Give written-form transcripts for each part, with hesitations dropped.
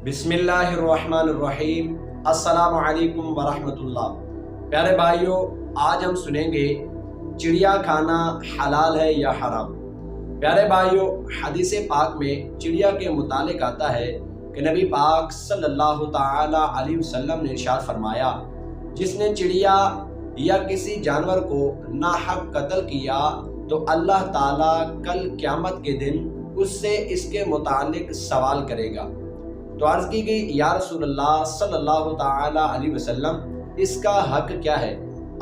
बिस्मिल्लाहिर्रहमानिर्रहीम। अस्सलामु अलैकुम वरहमतुल्लाह। प्यारे भाइयों, आज हम सुनेंगे चिड़िया खाना हलाल है या हराम। प्यारे भाइयों, हदीस पाक में चिड़िया के मुतालिक आता है कि नबी पाक सल्लल्लाहु ताला अलैहि वसल्लम ने इरशाद फरमाया, जिसने चिड़िया या किसी जानवर को नाहक कत्ल किया तो अल्लाह ताला कल क़यामत के दिन उससे इसके मुतालिक सवाल करेगा। तो अर्ज की गई, या रसूलल्लाह सल्लल्लाहु ताला अलैहि वसल्लम, इसका हक क्या है?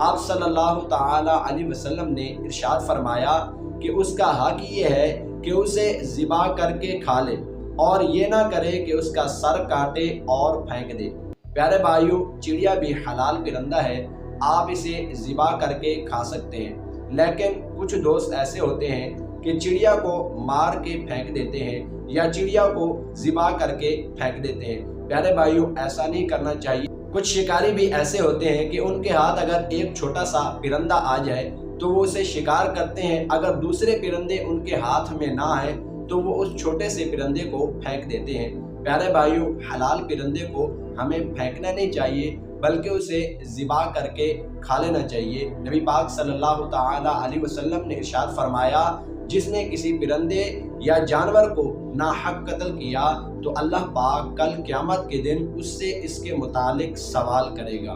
आप सल्लल्लाहु ताला अलैहि वसल्लम ने इरशाद फरमाया कि उसका हक ये है कि उसे ज़िबा करके खा ले और ये ना करे कि उसका सर काटे और फेंक दे। प्यारे भाइयों, चिड़िया भी हलाल परिंदा है, आप इसे ज़िबा करके खा सकते हैं। लेकिन कुछ दोस्त ऐसे होते हैं कि चिड़िया को मार के फेंक देते हैं या चिड़िया को ज़िबा करके फेंक देते हैं। प्यारे भाइयों, ऐसा नहीं करना चाहिए। कुछ शिकारी भी ऐसे होते हैं कि उनके हाथ अगर एक छोटा सा परिंदा आ जाए तो वो उसे शिकार करते हैं। अगर दूसरे परिंदे उनके हाथ में ना आए तो वो उस छोटे से परिंदे को फेंक देते हैं। प्यारे भाइयों, हलाल परिंदे को हमें फेंकना नहीं चाहिए बल्कि उसे ज़िबा करके खा लेना चाहिए। नबी पाक सल्लल्लाहु ताला अलैहि वसल्लम ने इरशाद फरमाया, जिसने किसी परिंदे या जानवर को नाहक कत्ल किया तो अल्लाह पाक कल क़यामत के दिन उससे इसके मुतालिक सवाल करेगा।